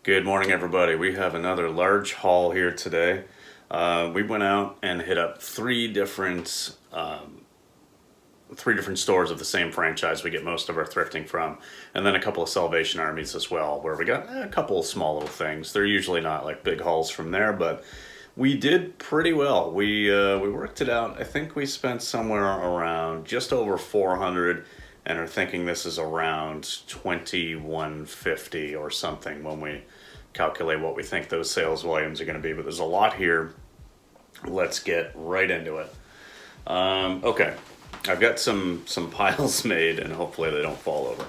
Good morning, everybody. We have another large haul here today. We went out and hit up three different stores of the same franchise we get most of our thrifting from, and then a couple of Salvation Armies as well, where we got a couple of small little things. They're usually not like big hauls from there, but we did pretty well. We worked it out. I think we spent somewhere around just over 400, and are thinking this is around 2150 or something when we calculate what we think those sales volumes are going to be. But there's a lot here. Let's get right into it. Okay, I've got some piles made, and hopefully they don't fall over.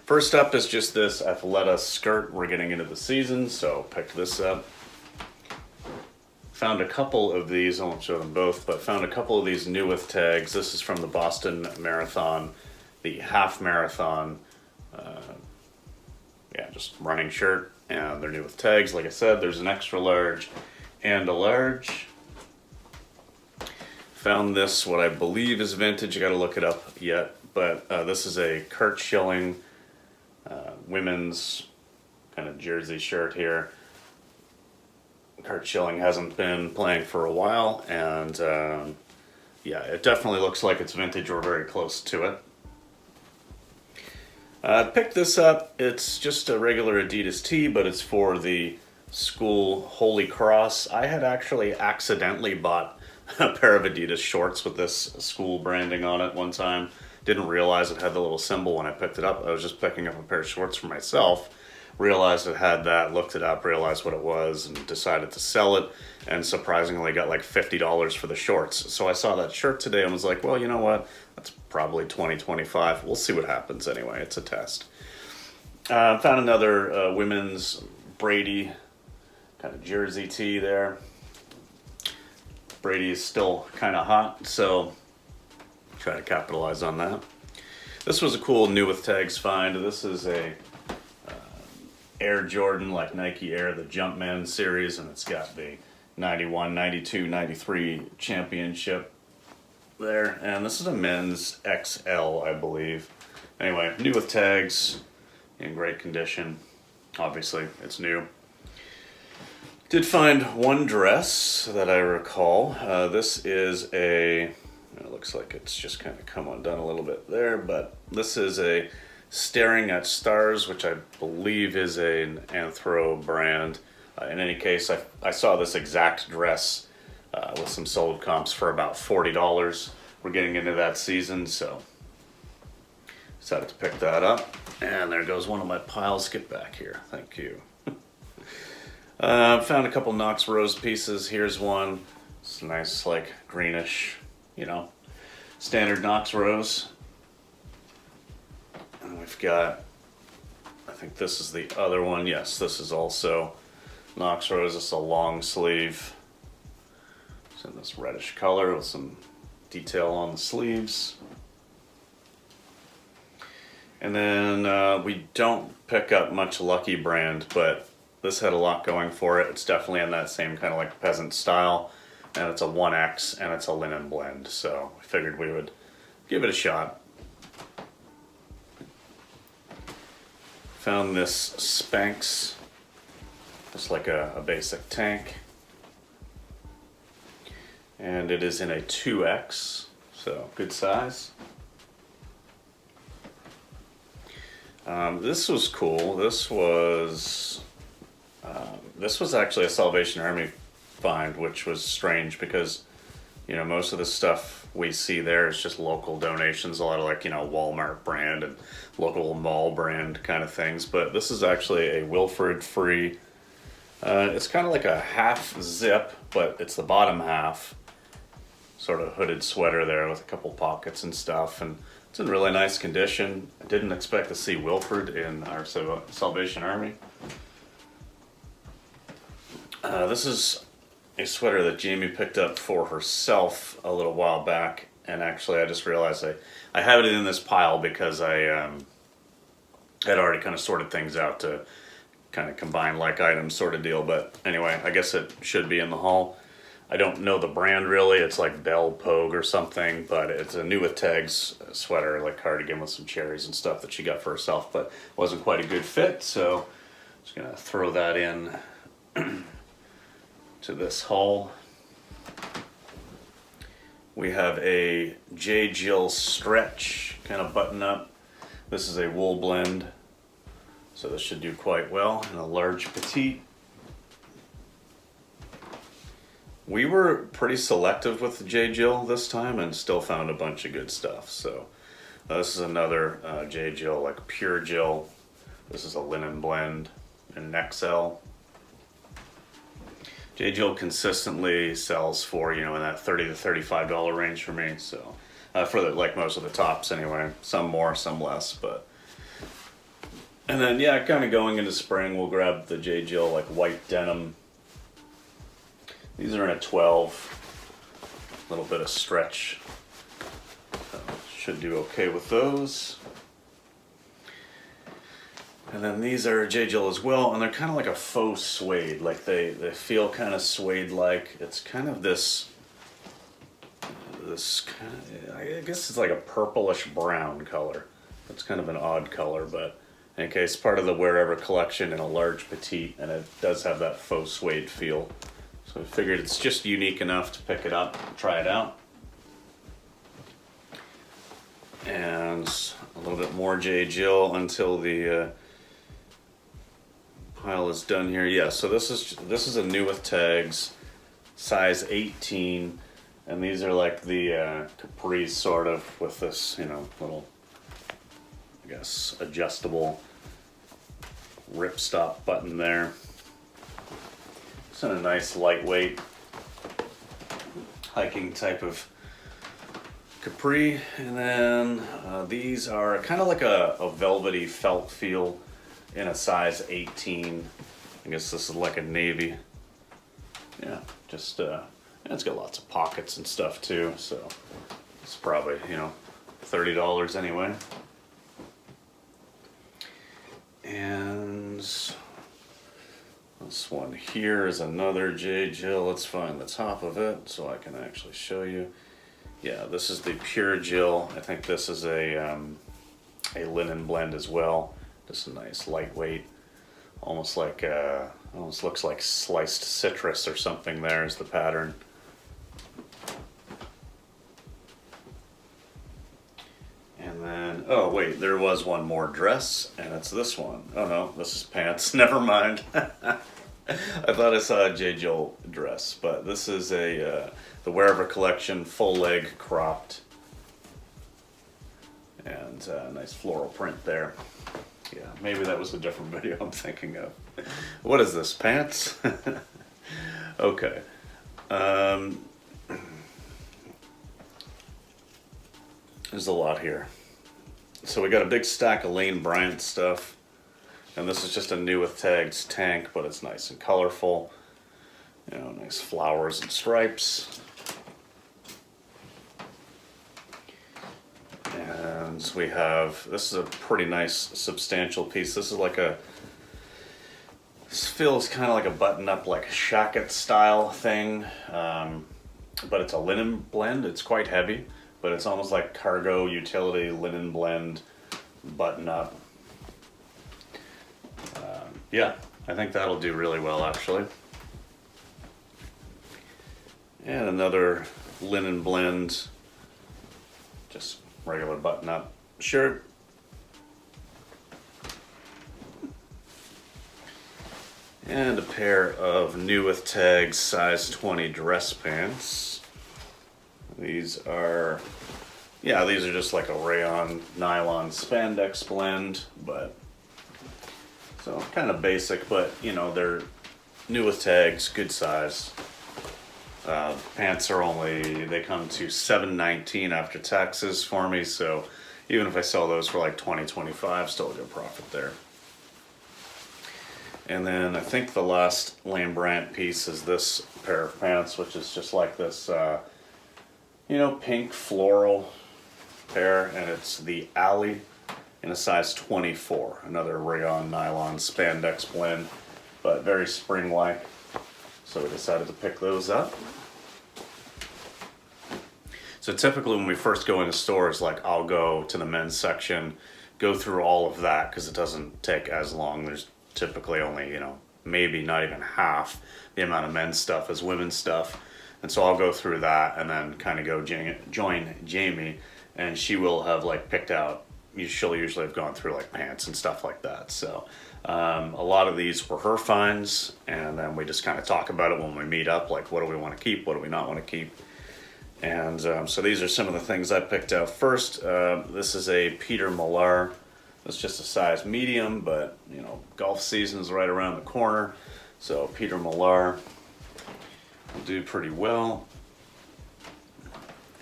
First up is just this Athleta skirt. We're getting into the season, so picked this up. Found a couple of these, I won't show them both, but found a couple of these new with tags. This is from the Boston Marathon, the half marathon, just running shirt, and they're new with tags. Like I said, there's an extra large and a large. Found this, what I believe is vintage. I gotta look it up yet, but this is a Kurt Schilling women's kind of jersey shirt here. Kurt Schilling hasn't been playing for a while, and yeah, it definitely looks like it's vintage or very close to it. Picked this up. It's just a regular Adidas tee, but it's for the school Holy Cross. I had actually accidentally bought a pair of Adidas shorts with this school branding on it one time. Didn't realize it had the little symbol when I picked it up. I was just picking up a pair of shorts for myself. Realized it had that, looked it up, realized what it was, and decided to sell it, and surprisingly got like $50 for the shorts. So I saw that shirt today and was like, well, you know what? That's probably $20-25. We'll see what happens anyway. It's a test. Found another women's Brady kind of jersey tee there. Brady is still kind of hot, so try to capitalize on that. This was a cool new with tags find. This is a Air Jordan, like Nike Air, the Jumpman series, and it's got the 91, 92, 93 championship there. And this is a men's XL, I believe. Anyway, new with tags, in great condition. Obviously, it's new. Did find one dress that I recall. This is it looks like it's just kind of come undone a little bit there, but this is a Staring at Stars, which I believe is an Anthro brand. In any case, I saw this exact dress with some sold comps for about $40. We're getting into that season, so decided to pick that up. And there goes one of my piles. Get back here. Thank you. Found a couple Knox Rose pieces. Here's one. It's nice, like greenish, standard Knox Rose. And we've got, I think this is the other one. Yes, this is also Knox Rose. It's a long sleeve. It's in this reddish color with some detail on the sleeves. And then we don't pick up much Lucky brand, but this had a lot going for it. It's definitely in that same kind of like peasant style, and it's a 1X, and it's a linen blend. So I figured we would give it a shot. Found this Spanx, just like a basic tank, and it is in a 2X, so good size. This was cool. This was actually a Salvation Army find, which was strange because most of the stuff we see there is just local donations, a lot of like Walmart brand and local mall brand kind of things. But this is actually a Wilford free. It's kind of like a half zip, but it's the bottom half, sort of hooded sweater there with a couple pockets and stuff, and it's in really nice condition. I didn't expect to see Wilford in our Salvation Army. This is a sweater that Jamie picked up for herself a little while back, and actually I just realized I have it in this pile because I had already kind of sorted things out to kind of combine like items sort of deal. But anyway, I guess it should be in the haul. I don't know the brand really. It's like Belle Pogue or something, but it's a new with tags sweater, like cardigan with some cherries and stuff that she got for herself, but wasn't quite a good fit, so Just gonna throw that in to this haul. We have a J. Jill stretch kind of button up. This is a wool blend, so this should do quite well in a large petite. We were pretty selective with the J. Jill this time and still found a bunch of good stuff. So this is another J. Jill, like pure Jill. This is a linen blend in XL. J. Jill consistently sells for, you know, in that $30 to $35 range for me. So for the, like most of the tops anyway, some more, some less, but. And then yeah, kind of going into spring, we'll grab the J. Jill like white denim. These are in a 12, a little bit of stretch. Should do okay with those. And then these are J. Jill as well, and they're kind of like a faux suede. Like they feel kind of suede-like. It's kind of this kind of, I guess it's like a purplish brown color. It's kind of an odd color, but in any case, part of the Wherever collection in a large petite, and it does have that faux suede feel. So I figured it's just unique enough to pick it up and try it out. And a little bit more J. Jill until the pile is done here. Yeah, so this is a new with tags, size 18, and these are like the capris sort of with this, you know, little, I guess, adjustable ripstop button there. It's in a nice lightweight hiking type of capri. And then these are kind of like a velvety felt feel in a size 18. I guess this is like a navy. Yeah, just it's got lots of pockets and stuff too, so it's probably, you know, $30 anyway. And this one here is another J. Jill. Let's find the top of it so I can actually show you. Yeah, this is the pure Jill. I think this is a linen blend as well. Just a nice lightweight, almost like almost looks like sliced citrus or something. There's the pattern. And then, oh wait, there was one more dress, and it's this one. Oh no, this is pants. Never mind. I thought I saw a J. Jill dress, but this is the Wherever collection, full leg cropped, and nice floral print there. Yeah, maybe that was a different video I'm thinking of. What is this, pants? Okay. There's a lot here. So we got a big stack of Lane Bryant stuff. And this is just a new with tags tank, but it's nice and colorful. You know, nice flowers and stripes. And we have, this is a pretty nice substantial piece. This is like this feels kind of like a button up, like a shacket style thing. But it's a linen blend. It's quite heavy, but it's almost like cargo utility linen blend button up. Yeah, I think that'll do really well actually. And another linen blend, just regular button up shirt. And a pair of new with tags size 20 dress pants. These are, yeah, these are just like a rayon nylon spandex blend, but so kind of basic, but you know, they're new with tags, good size. Pants are only, they come to $7.19 after taxes for me, so even if I sell those for like $20-$25, still a good profit there. And then I think the last Lane Bryant piece is this pair of pants, which is just like this, you know, pink floral pair, and it's the Alley in a size 24, another rayon nylon spandex blend, but very spring-like. So we decided to pick those up. So typically when we first go into stores, like I'll go to the men's section, go through all of that because it doesn't take as long. There's typically only, you know, maybe not even half the amount of men's stuff as women's stuff. And so I'll go through that and then kind of go join Jamie, and she will have like picked out, she'll usually have gone through like pants and stuff like that. So a lot of these were her finds, and then we just kind of talk about it when we meet up, like what do we want to keep, what do we not want to keep. And so these are some of the things I picked out. First, this is a Peter Millar. It's just a size medium, but you know, golf season is right around the corner, so Peter Millar will do pretty well.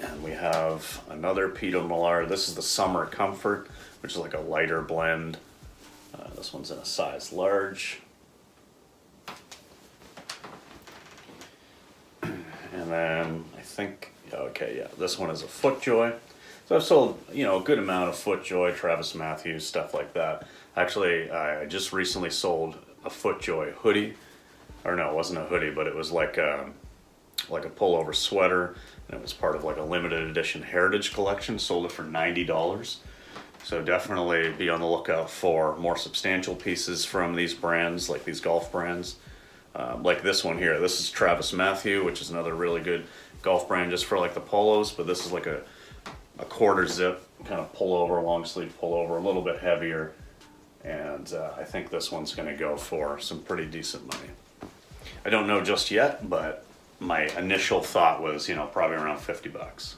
And we have another Peter Millar. This is the Summer Comfort, which is like a lighter blend. This one's in a size large. And then I think, okay, yeah, this one is a FootJoy. So I've sold, you know, a good amount of FootJoy, Travis Matthews, stuff like that. Actually, I just recently sold a FootJoy hoodie. Or no, it wasn't a hoodie, but it was like a pullover sweater, and it was part of like a limited edition heritage collection. Sold it for $90. So definitely be on the lookout for more substantial pieces from these brands, like these golf brands. Like this one here. This is Travis Matthew, which is another really good golf brand just for like the polos, but this is like a quarter zip kind of pullover, long sleeve pullover, a little bit heavier. And I think this one's going to go for some pretty decent money. I don't know just yet, but my initial thought was, you know, probably around $50.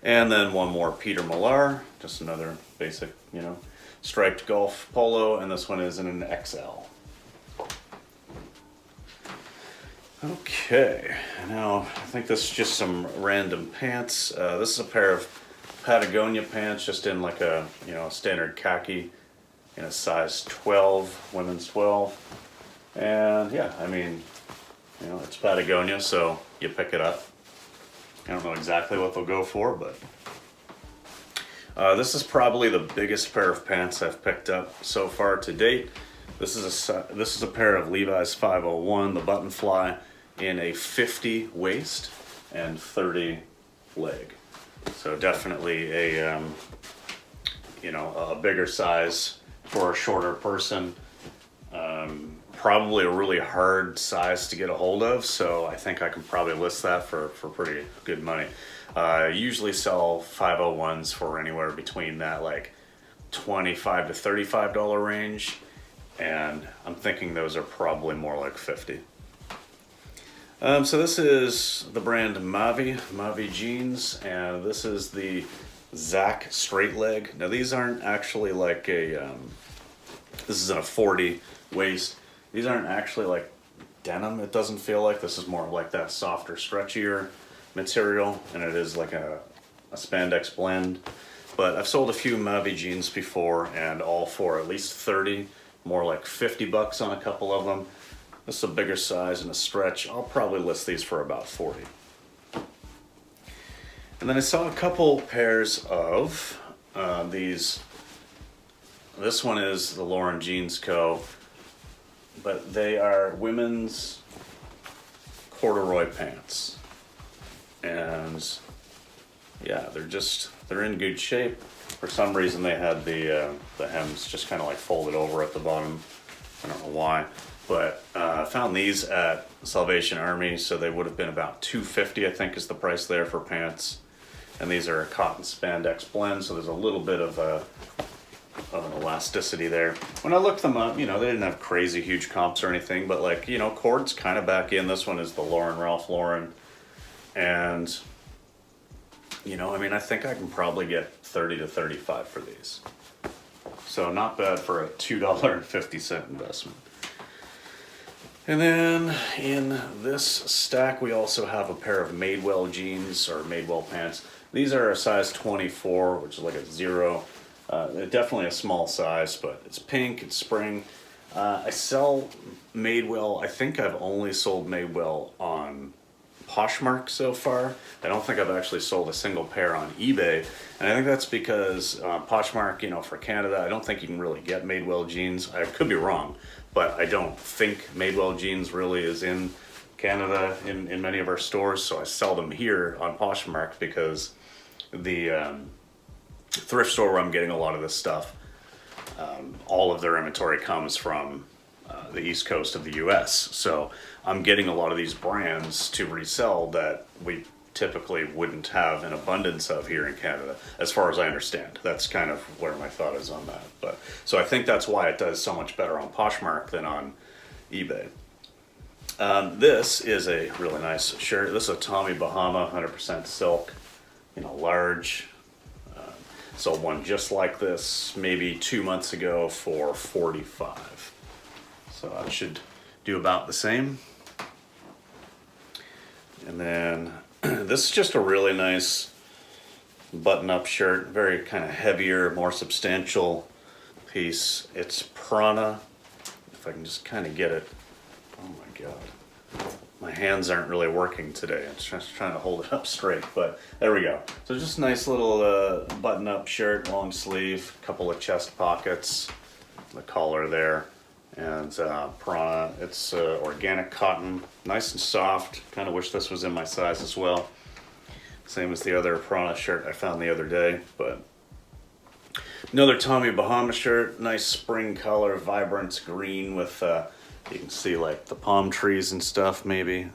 And then one more Peter Millar, just another basic, you know, striped golf polo, and this one is in an XL. Okay, now I think this is just some random pants. This is a pair of Patagonia pants, just in like a, you know, standard khaki in a size 12, women's 12. And yeah, I mean, you know, it's Patagonia, so you pick it up. I don't know exactly what they'll go for, but this is probably the biggest pair of pants I've picked up so far to date. This is a pair of Levi's 501, the button fly, in a 50 waist and 30 leg. So definitely a you know, a bigger size for a shorter person. Probably a really hard size to get a hold of, so I think I can probably list that for pretty good money. I usually sell 501s for anywhere between that like $25 to $35 range, and I'm thinking those are probably more like 50. So this is the brand Mavi jeans, and this is the Zach straight leg. Now these aren't actually like a, this is in a 40 waist. These aren't actually like denim, it doesn't feel like. This is more like that softer, stretchier material, and it is like a spandex blend. But I've sold a few Mavi jeans before, and all for at least 30, more like $50 on a couple of them. This is a bigger size and a stretch. I'll probably list these for about 40. And then I saw a couple pairs of these. This one is the Lauren Jeans Co., but they are women's corduroy pants. And yeah, they're in good shape. For some reason they had the hems just kind of like folded over at the bottom. I don't know why. But I found these at Salvation Army, so they would have been about $250, I think is the price there for pants. And these are a cotton spandex blend, so there's a little bit of an elasticity there. When I looked them up, you know, they didn't have crazy huge comps or anything, but like, you know, cord's kind of back in. This one is the Ralph Lauren. And, you know, I mean, I think I can probably get 30 to 35 for these. So not bad for a $2.50 investment. And then in this stack, we also have a pair of Madewell jeans or Madewell pants. These are a size 24, which is like a 0. Definitely a small size, but it's pink, it's spring. I sell Madewell. I think I've only sold Madewell on Poshmark so far. I don't think I've actually sold a single pair on eBay. And I think that's because Poshmark, you know, for Canada, I don't think you can really get Madewell jeans. I could be wrong, but I don't think Madewell jeans really is in Canada in many of our stores. So I sell them here on Poshmark because the thrift store where I'm getting a lot of this stuff, all of their inventory comes from the East Coast of the US. So I'm getting a lot of these brands to resell that we typically wouldn't have an abundance of here in Canada, as far as I understand. That's kind of where my thought is on that. But so I think that's why it does so much better on Poshmark than on eBay. This is a really nice shirt. This is a Tommy Bahama, 100% silk, large. Sold one just like this maybe 2 months ago for $45. So I should do about the same. And then this is just a really nice button-up shirt, very kind of heavier, more substantial piece. It's Prana. If I can just kind of get it. Oh my God. My hands aren't really working today. I'm just trying to hold it up straight, but there we go. So just a nice little button-up shirt, long sleeve, couple of chest pockets, the collar there, and Prana. It's organic cotton, nice and soft. Kind of wish this was in my size as well. Same as the other Prana shirt I found the other day, but another Tommy Bahama shirt, nice spring color, vibrant green with you can see like the palm trees and stuff maybe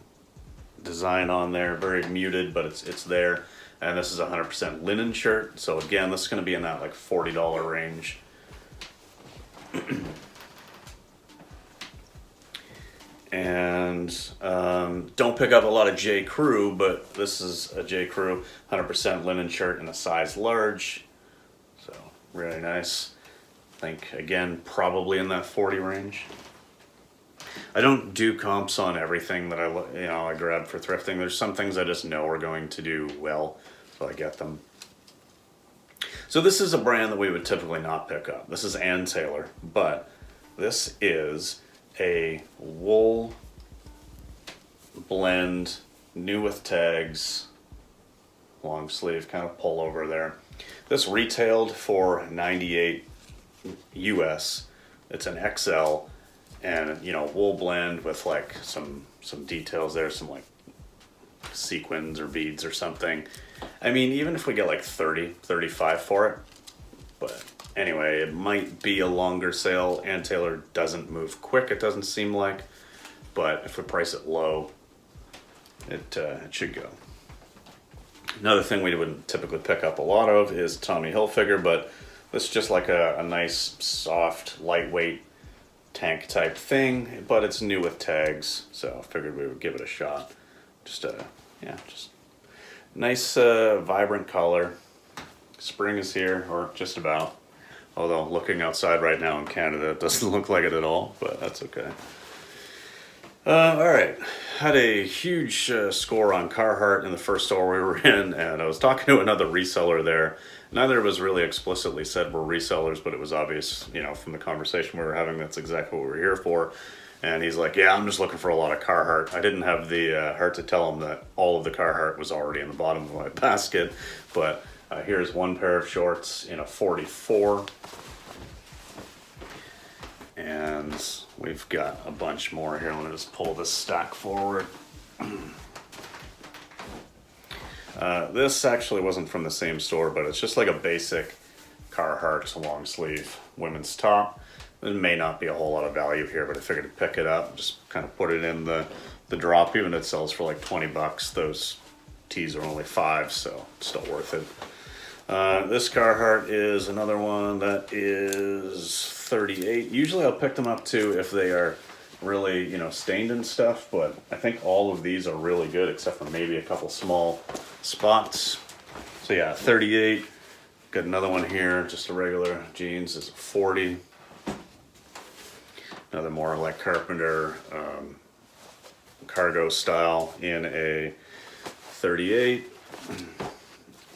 design on there, very muted, but it's there. And this is a 100% linen shirt, so again this is going to be in that like $40 range. And don't pick up a lot of J. Crew, but this is a J. Crew 100% linen shirt in a size large, so really nice. I think again probably in that 40 range. I don't do comps on everything that I grab for thrifting. There's some things I just know are going to do well, so I get them. So this is a brand that we would typically not pick up. This is Ann Taylor, but this is a wool blend, new with tags, long sleeve, kind of pullover there. This retailed for $98 US. It's an XL, and wool blend with like some details there, some like sequins or beads or something. I mean, even if we get like 30, 35 for it, but anyway, it might be a longer sale. Ann Taylor doesn't move quick, it doesn't seem like, but if we price it low, it should go. Another thing we wouldn't typically pick up a lot of is Tommy Hilfiger, but this is just like a nice, soft, lightweight tank type thing, but it's new with tags, so I figured we would give it a shot. Just nice, vibrant color. Spring is here, or just about. Although looking outside right now in Canada, it doesn't look like it at all, but that's okay. All right, had a huge score on Carhartt in the first store we were in, and I was talking to another reseller there. Neither of us really explicitly said we're resellers, but it was obvious, from the conversation we were having, that's exactly what we're here for. And he's like, yeah, I'm just looking for a lot of Carhartt. I didn't have the heart to tell him that all of the Carhartt was already in the bottom of my basket, but here's one pair of shorts in a 44. And we've got a bunch more here. Let me just pull this stack forward. This actually wasn't from the same store, but it's just like a basic Carhartt long sleeve women's top. There may not be a whole lot of value here, but I figured to pick it up, just kind of put it in the drop. Even it sells for like 20 bucks. Those tees are only $5, so it's still worth it. This Carhartt is another one that is 38. Usually I'll pick them up too if they are really, stained and stuff, but I think all of these are really good except for maybe a couple small spots. So yeah, 38. Got another one here, just a regular jeans, is a 40. Another more like Carpenter cargo style in a 38.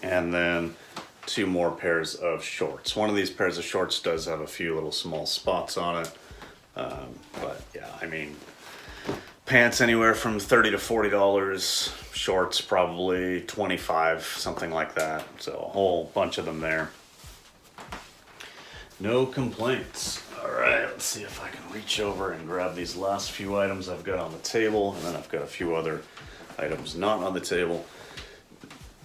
And then two more pairs of shorts. One of these pairs of shorts does have a few little small spots on it. But yeah, I mean, pants anywhere from $30 to $40, shorts probably 25, something like that. So a whole bunch of them there. No complaints. All right, let's see if I can reach over and grab these last few items I've got on the table, and then I've got a few other items not on the table.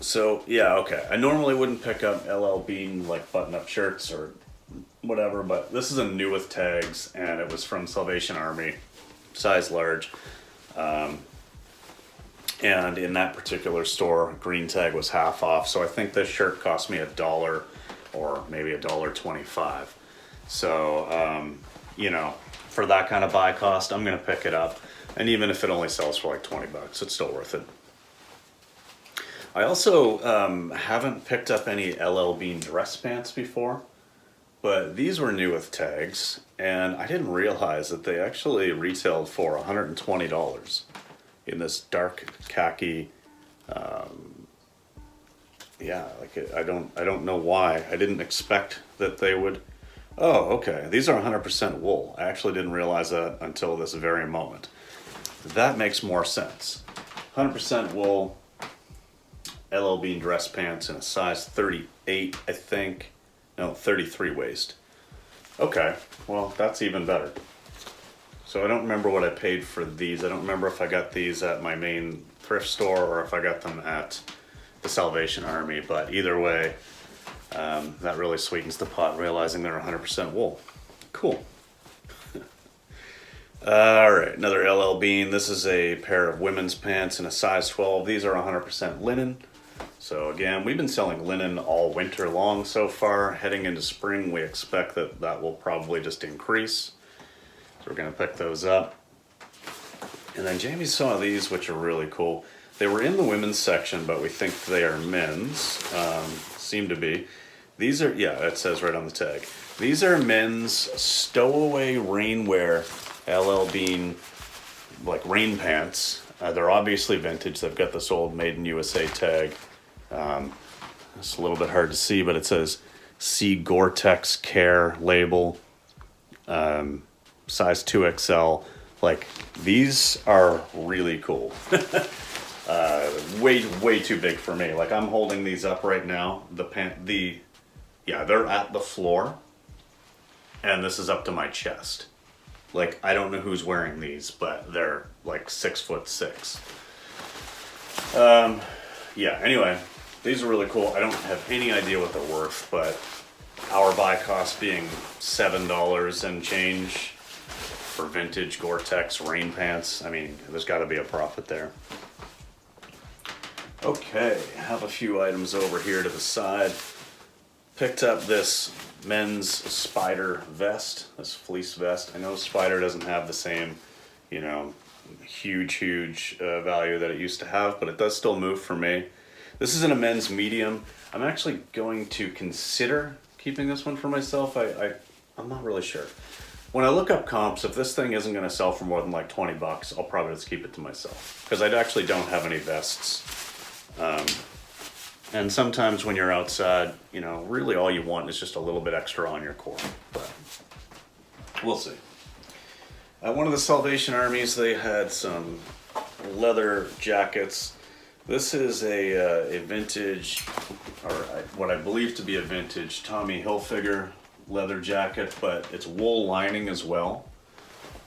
So yeah, okay. I normally wouldn't pick up LL Bean like button-up shirts or whatever, but this is a new with tags, and it was from Salvation Army, size large. And in that particular store, green tag was half off, so I think this shirt cost me $1 or maybe $1.25. So, you know, for that kind of buy cost, I'm gonna pick it up. And even if it only sells for like 20 bucks, it's still worth it. I also haven't picked up any LL Bean dress pants before, but these were new with tags, and I didn't realize that they actually retailed for $120 in this dark khaki. Yeah, like I don't know why. I didn't expect that they would. Oh, okay. These are 100% wool. I actually didn't realize that until this very moment. That makes more sense. 100% wool, LL Bean dress pants in a size 38, I think. No, 33 waist. Okay, well, that's even better. So I don't remember what I paid for these. I don't remember if I got these at my main thrift store or if I got them at the Salvation Army, but either way, that really sweetens the pot, realizing they're 100% wool. Cool. All right, another LL Bean. This is a pair of women's pants in a size 12. These are 100% linen. So again, we've been selling linen all winter long so far. Heading into spring, we expect that that will probably just increase. So we're gonna pick those up. And then Jamie saw these, which are really cool. They were in the women's section, but we think they are men's. Seem to be. These are, yeah, it says right on the tag. These are men's stowaway rainwear LL Bean, like rain pants. They're obviously vintage. They've got this old Made in USA tag. It's a little bit hard to see, but it says "See Gore-Tex Care" label. Size 2XL. Like, these are really cool. Way too big for me. Like, I'm holding these up right now. Yeah, they're at the floor, and this is up to my chest. Like, I don't know who's wearing these, but they're like 6'6". Yeah, anyway, these are really cool. I don't have any idea what they're worth, but our buy cost being $7 and change for vintage Gore-Tex rain pants, I mean, there's got to be a profit there. Okay, I have a few items over here to the side. Picked up this men's Spider vest, this fleece vest. I know Spider doesn't have the same, you know, huge value that it used to have, but it does still move for me. This is in a men's medium. I'm actually going to consider keeping this one for myself. I'm not really sure. When I look up comps, if this thing isn't going to sell for more than like 20 bucks, I'll probably just keep it to myself, because I actually don't have any vests. And sometimes when you're outside, you know, really all you want is just a little bit extra on your core, but we'll see. At one of the Salvation Armies, they had some leather jackets. This is a vintage, or what I believe to be a vintage Tommy Hilfiger leather jacket, but it's wool lining as well.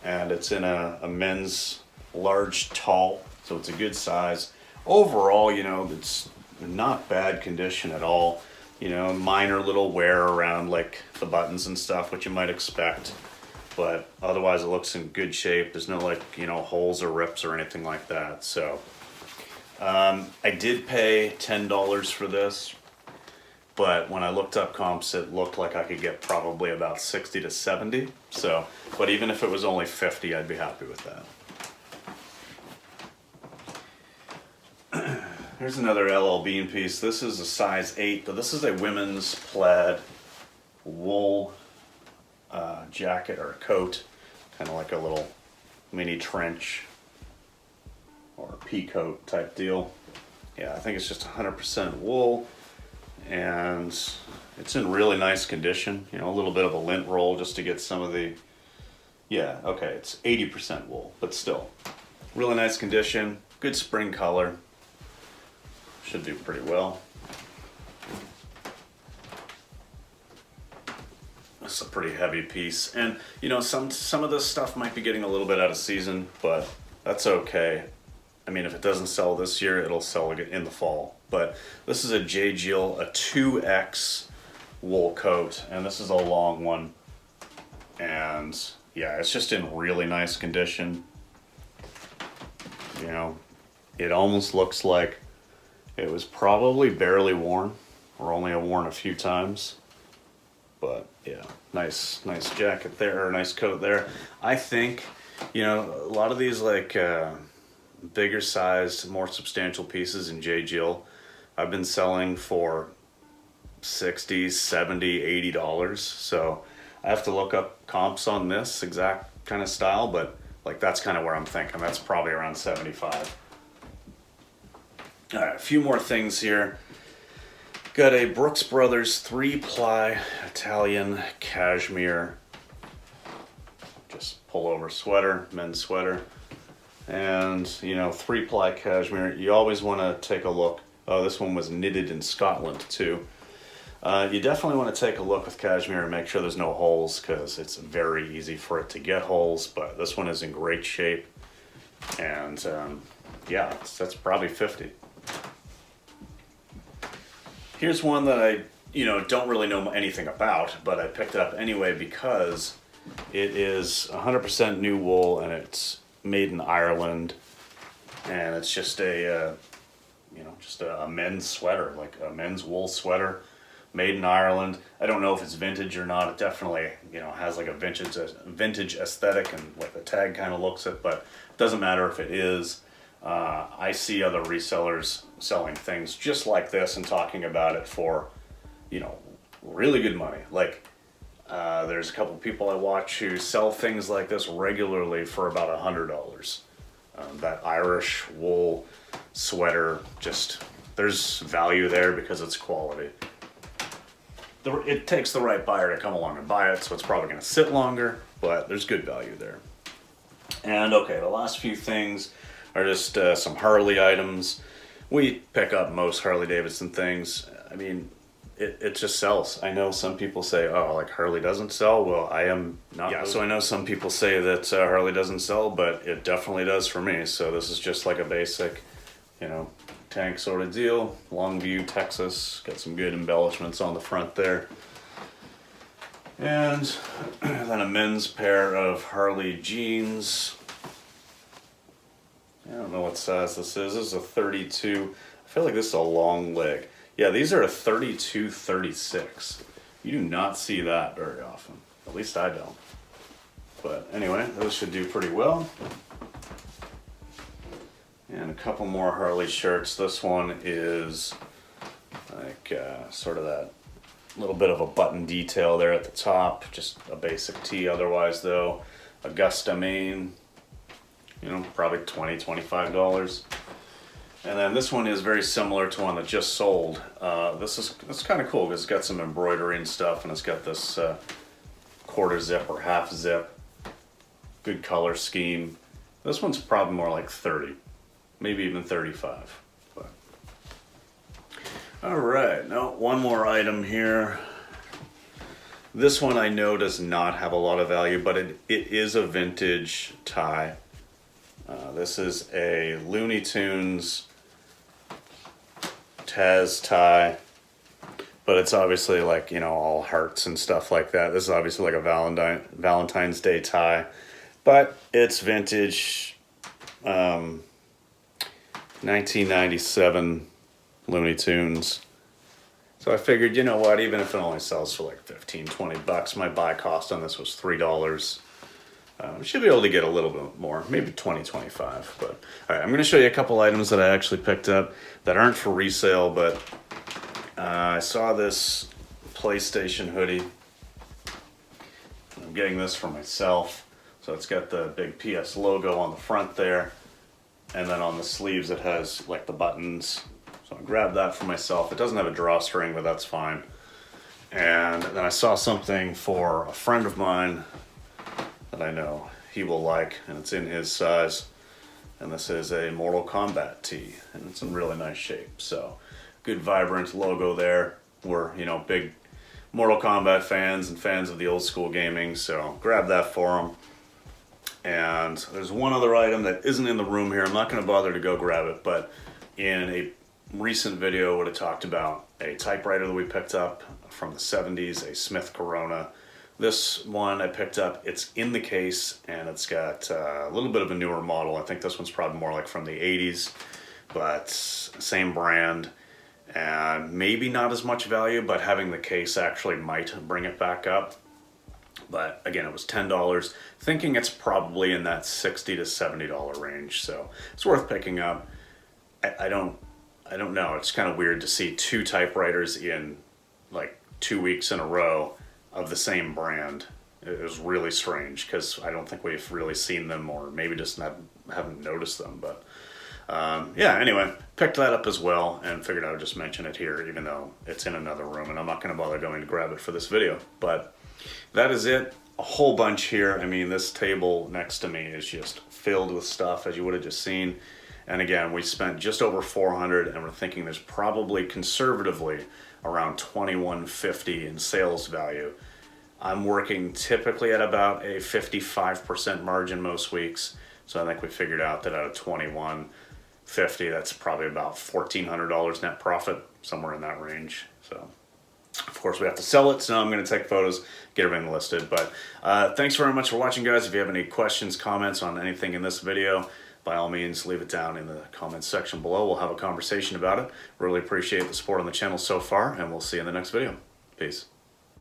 And it's in a men's large tall, so it's a good size. Overall, you know, it's not bad condition at all. You know, minor little wear around like the buttons and stuff, which you might expect. But otherwise it looks in good shape. There's no like, you know, holes or rips or anything like that. So I did pay $10 for this, but when I looked up comps, it looked like I could get probably about 60 to 70. So, but even if it was only 50, I'd be happy with that. Here's another LL Bean piece. This is a size 8, but this is a women's plaid wool jacket or coat, kind of like a little mini trench or pea coat type deal. Yeah, I think it's just 100% wool, and it's in really nice condition. You know, a little bit of a lint roll just to get some of the, yeah, okay, it's 80% wool, but still, really nice condition, good spring color. Should do pretty well. It's a pretty heavy piece, and you know, some of this stuff might be getting a little bit out of season, but that's okay. I mean, if it doesn't sell this year, it'll sell in the fall. But this is a J. Jill, a 2X wool coat, and this is a long one. And yeah, it's just in really nice condition. You know, it almost looks like it was probably barely worn, or only worn a few times. But yeah, nice jacket there, or nice coat there. I think, you know, a lot of these like bigger sized, more substantial pieces in J. Jill, I've been selling for $60, $70, $80. So I have to look up comps on this exact kind of style, but like that's kind of where I'm thinking. That's probably around 75. All right, a few more things here. Got a Brooks Brothers 3-ply Italian cashmere, just pullover sweater, men's sweater. And, you know, 3-ply cashmere, you always want to take a look. Oh, this one was knitted in Scotland too. You definitely want to take a look with cashmere and make sure there's no holes, because it's very easy for it to get holes, but this one is in great shape. And yeah, that's probably 50. Here's one that I, you know, don't really know anything about, but I picked it up anyway because it is 100% new wool, and it's made in Ireland, and it's just a, you know, just a men's sweater, like a men's wool sweater made in Ireland. I don't know if it's vintage or not. It definitely, you know, has like a vintage aesthetic, and like the tag kind of looks it, but it doesn't matter if it is. I see other resellers selling things just like this and talking about it for, you know, really good money. Like, there's a couple people I watch who sell things like this regularly for about $100. That Irish wool sweater, just, there's value there because it's quality. It takes the right buyer to come along and buy it, so it's probably going to sit longer, but there's good value there. And okay, the last few things are just some Harley items. We pick up most Harley Davidson things. I mean, it just sells. I know some people say, oh, like Harley doesn't sell. Well, I am not. Yeah, so I know some people say that Harley doesn't sell, but it definitely does for me. So this is just like a basic, you know, tank sort of deal. Longview, Texas. Got some good embellishments on the front there. And then a men's pair of Harley jeans. I don't know what size this is. This is a 32. I feel like this is a long leg. Yeah, these are a 32, 36. You do not see that very often. At least I don't. But anyway, those should do pretty well. And a couple more Harley shirts. This one is like sort of that little bit of a button detail there at the top. Just a basic tee otherwise though. Augusta, Maine. You know, probably $20, $25. And then this one is very similar to one that just sold. This is kind of cool because it's got some embroidery and stuff, and it's got this quarter zip or half zip. Good color scheme. This one's probably more like 30, maybe even 35. But. All right, now one more item here. This one I know does not have a lot of value, but it is a vintage tie. This is a Looney Tunes Taz tie, but it's obviously like, you know, all hearts and stuff like that. This is obviously like a Valentine's Day tie, but it's vintage 1997 Looney Tunes. So I figured, you know what, even if it only sells for like 15, 20 bucks, my buy cost on this was $3. Should be able to get a little bit more, maybe 20, 25. But all right, I'm going to show you a couple items that I actually picked up that aren't for resale, but I saw this PlayStation hoodie. I'm getting this for myself. So it's got the big PS logo on the front there, and then on the sleeves it has like the buttons. So I grabbed that for myself. It doesn't have a drawstring, but that's fine. And then I saw something for a friend of mine that I know he will like, and it's in his size. And this is a Mortal Kombat tee, and it's in really nice shape. So good vibrant logo there. We're, you know, big Mortal Kombat fans and fans of the old school gaming, so grab that for him. And there's one other item that isn't in the room here. I'm not going to bother to go grab it, but in a recent video I would have talked about a typewriter that we picked up from the 70s, a Smith Corona. This one I picked up, it's in the case, and it's got a little bit of a newer model. I think this one's probably more like from the 80s, but same brand, and maybe not as much value, but having the case actually might bring it back up. But again, it was $10, thinking it's probably in that $60 to $70 range, so it's worth picking up. I don't know, it's kind of weird to see two typewriters in like 2 weeks in a row of the same brand. It was really strange because I don't think we've really seen them, or maybe just haven't noticed them. But yeah, anyway, picked that up as well and figured I would just mention it here, even though it's in another room and I'm not going to bother going to grab it for this video. But that is it. A whole bunch here. I mean, this table next to me is just filled with stuff, as you would have just seen. And again, we spent just over $400, and we're thinking there's probably conservatively around $21.50 in sales value. I'm working typically at about a 55% margin most weeks, so I think we figured out that out of $21.50, that's probably about $1,400 net profit, somewhere in that range. So of course we have to sell it, so I'm going to take photos, get everything listed. But thanks very much for watching, guys. If you have any questions, comments on anything in this video, by all means, leave it down in the comments section below. We'll have a conversation about it. Really appreciate the support on the channel so far, and we'll see you in the next video. Peace.